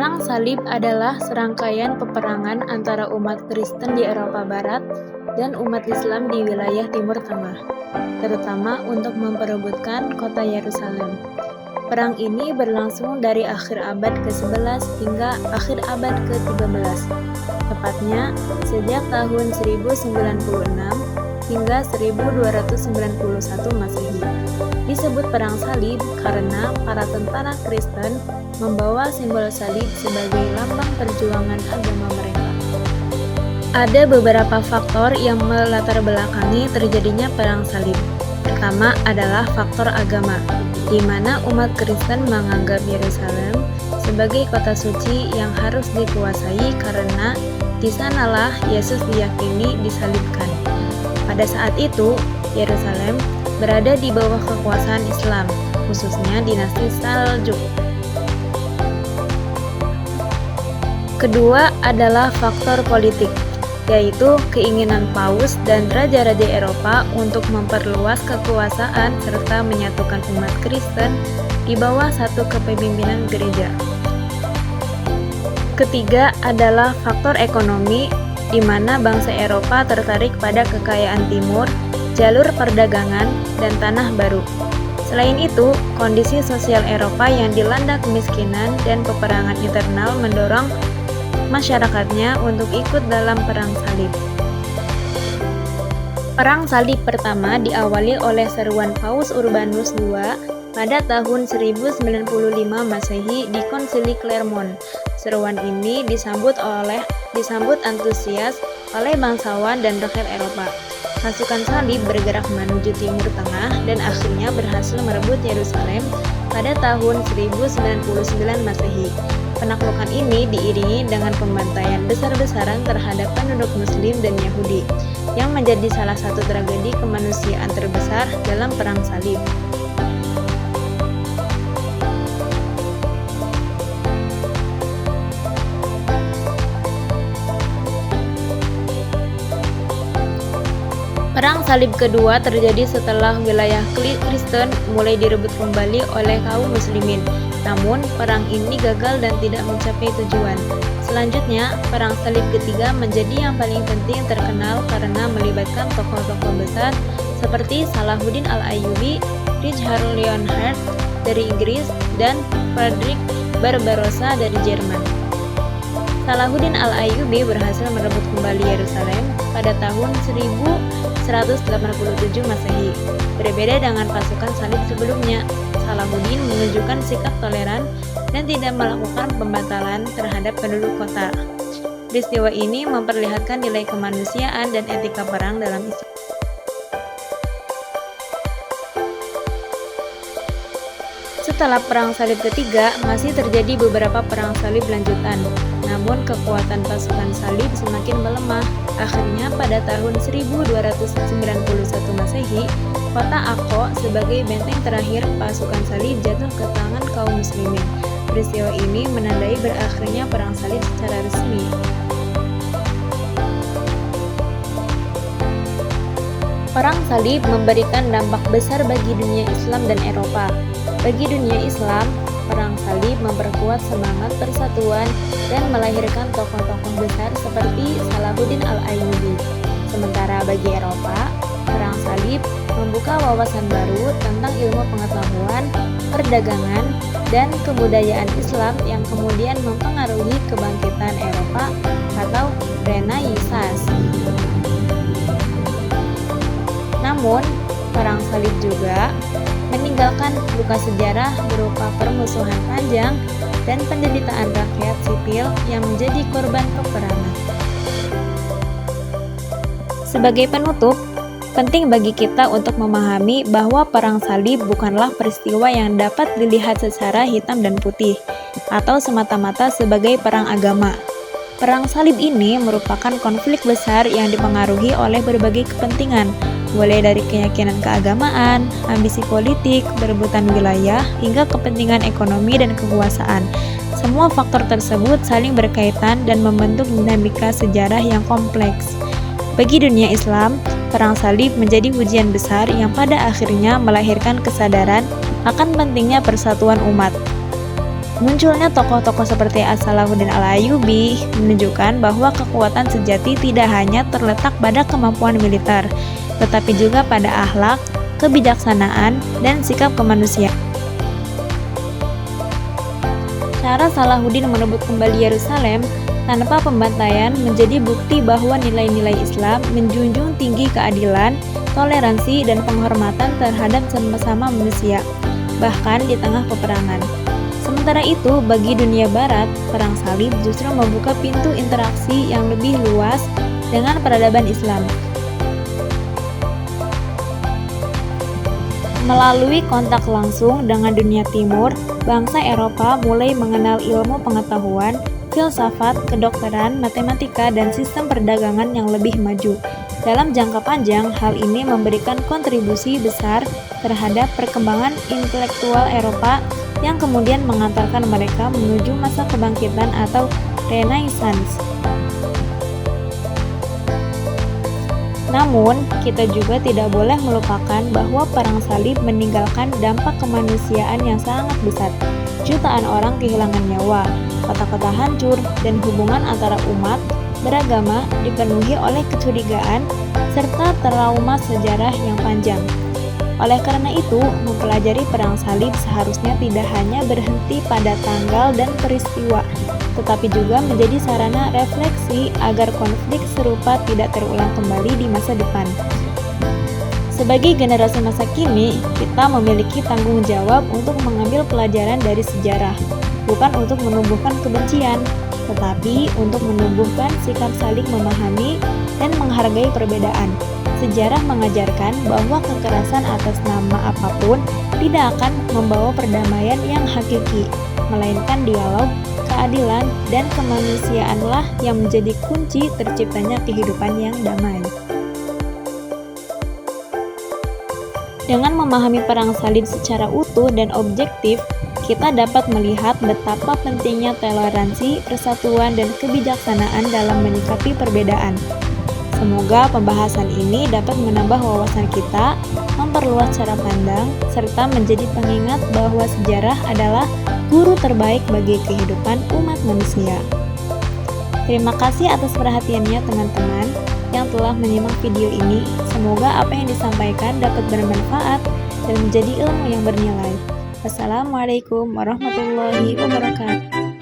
Perang Salib adalah serangkaian peperangan antara umat Kristen di Eropa Barat dan umat Islam di wilayah Timur Tengah, terutama untuk memperebutkan kota Yerusalem. Perang ini berlangsung dari akhir abad ke-11 hingga akhir abad ke-13, tepatnya sejak tahun 1096 hingga 1291 Masehi. Disebut Perang Salib karena para tentara Kristen membawa simbol salib sebagai lambang perjuangan agama mereka. Ada beberapa faktor yang melatar belakangi terjadinya Perang Salib. Pertama adalah faktor agama, di mana umat Kristen menganggap Yerusalem sebagai kota suci yang harus dikuasai karena di sanalah Yesus diyakini disalibkan. Pada saat itu, Yerusalem berada di bawah kekuasaan Islam, khususnya dinasti Saljuk. Kedua adalah faktor politik, yaitu keinginan Paus dan raja-raja Eropa untuk memperluas kekuasaan serta menyatukan umat Kristen di bawah satu kepemimpinan gereja. Ketiga adalah faktor ekonomi, di mana bangsa Eropa tertarik pada kekayaan timur, jalur perdagangan, dan tanah baru. Selain itu, kondisi sosial Eropa yang dilanda kemiskinan dan peperangan internal mendorong masyarakatnya untuk ikut dalam Perang Salib. Perang Salib pertama diawali oleh seruan Paus Urbanus II pada tahun 1095 Masehi di Konsili Clermont. Seruan ini disambut antusias oleh bangsawan dan rakyat Eropa. Pasukan salib bergerak menuju Timur Tengah dan akhirnya berhasil merebut Yerusalem pada tahun 1099 Masehi. Penaklukan ini diiringi dengan pembantaian besar-besaran terhadap penduduk Muslim dan Yahudi, yang menjadi salah satu tragedi kemanusiaan terbesar dalam Perang Salib. Perang Salib kedua terjadi setelah wilayah Kristen mulai direbut kembali oleh kaum muslimin. Namun, perang ini gagal dan tidak mencapai tujuan. Selanjutnya, Perang Salib ketiga menjadi yang paling penting terkenal karena melibatkan tokoh-tokoh besar seperti Salahuddin Al-Ayyubi, Richard Leonhard dari Inggris, dan Frederick Barbarossa dari Jerman. Salahuddin Al-Ayyubi berhasil merebut kembali Yerusalem pada tahun 1187 Masehi. Berbeda dengan pasukan salib sebelumnya, Salahuddin menunjukkan sikap toleran dan tidak melakukan pembatalan terhadap penduduk kota. Peristiwa ini memperlihatkan nilai kemanusiaan dan etika perang dalam Islam. Setelah Perang Salib ketiga, masih terjadi beberapa perang salib lanjutan. Namun kekuatan pasukan salib semakin melemah. Akhirnya pada tahun 1291 Masehi, kota Akko sebagai benteng terakhir pasukan salib jatuh ke tangan kaum muslimin. Peristiwa ini menandai berakhirnya Perang Salib secara resmi. Perang Salib memberikan dampak besar bagi dunia Islam dan Eropa. Bagi dunia Islam, Perang Salib memperkuat semangat persatuan dan melahirkan tokoh-tokoh besar seperti Salahuddin Al-Ayyubi. Sementara bagi Eropa, Perang Salib membuka wawasan baru tentang ilmu pengetahuan, perdagangan, dan kebudayaan Islam yang kemudian mempengaruhi kebangkitan Eropa atau Renaissance. Namun, Perang Salib juga meninggalkan luka sejarah berupa permusuhan panjang dan penderitaan rakyat sipil yang menjadi korban peperangan. Sebagai penutup, penting bagi kita untuk memahami bahwa Perang Salib bukanlah peristiwa yang dapat dilihat secara hitam dan putih, atau semata-mata sebagai perang agama. Perang Salib ini merupakan konflik besar yang dipengaruhi oleh berbagai kepentingan, mulai dari keyakinan keagamaan, ambisi politik, berebutan wilayah, hingga kepentingan ekonomi dan kekuasaan. Semua faktor tersebut saling berkaitan dan membentuk dinamika sejarah yang kompleks. Bagi dunia Islam, Perang Salib menjadi ujian besar yang pada akhirnya melahirkan kesadaran akan pentingnya persatuan umat. Munculnya tokoh-tokoh seperti As-Salahuddin Al-Ayyubi menunjukkan bahwa kekuatan sejati tidak hanya terletak pada kemampuan militer, tetapi juga pada akhlak, kebijaksanaan, dan sikap kemanusiaan. Cara Salahuddin merebut kembali Yerusalem tanpa pembantaian menjadi bukti bahwa nilai-nilai Islam menjunjung tinggi keadilan, toleransi, dan penghormatan terhadap sesama manusia, bahkan di tengah peperangan. Sementara itu, bagi dunia barat, perang salib justru membuka pintu interaksi yang lebih luas dengan peradaban Islam. Melalui kontak langsung dengan dunia timur, bangsa Eropa mulai mengenal ilmu pengetahuan, filsafat, kedokteran, matematika, dan sistem perdagangan yang lebih maju. Dalam jangka panjang, hal ini memberikan kontribusi besar terhadap perkembangan intelektual Eropa yang kemudian mengantarkan mereka menuju masa kebangkitan atau Renaissance. Namun, kita juga tidak boleh melupakan bahwa perang salib meninggalkan dampak kemanusiaan yang sangat besar. Jutaan orang kehilangan nyawa, kota-kota hancur, dan hubungan antara umat beragama dipenuhi oleh kecurigaan serta trauma sejarah yang panjang. Oleh karena itu, mempelajari perang salib seharusnya tidak hanya berhenti pada tanggal dan peristiwa, tetapi juga menjadi sarana refleksi agar konflik serupa tidak terulang kembali di masa depan. Sebagai generasi masa kini, kita memiliki tanggung jawab untuk mengambil pelajaran dari sejarah, bukan untuk menumbuhkan kebencian, tetapi untuk menumbuhkan sikap saling memahami dan menghargai perbedaan. Sejarah mengajarkan bahwa kekerasan atas nama apapun tidak akan membawa perdamaian yang hakiki, melainkan dialog, keadilan, dan kemanusiaanlah yang menjadi kunci terciptanya kehidupan yang damai. Dengan memahami perang salib secara utuh dan objektif, kita dapat melihat betapa pentingnya toleransi, persatuan, dan kebijaksanaan dalam menyikapi perbedaan. Semoga pembahasan ini dapat menambah wawasan kita, memperluas cara pandang, serta menjadi pengingat bahwa sejarah adalah guru terbaik bagi kehidupan umat manusia. Terima kasih atas perhatiannya teman-teman yang telah menyimak video ini. Semoga apa yang disampaikan dapat bermanfaat dan menjadi ilmu yang bernilai. Wassalamualaikum warahmatullahi wabarakatuh.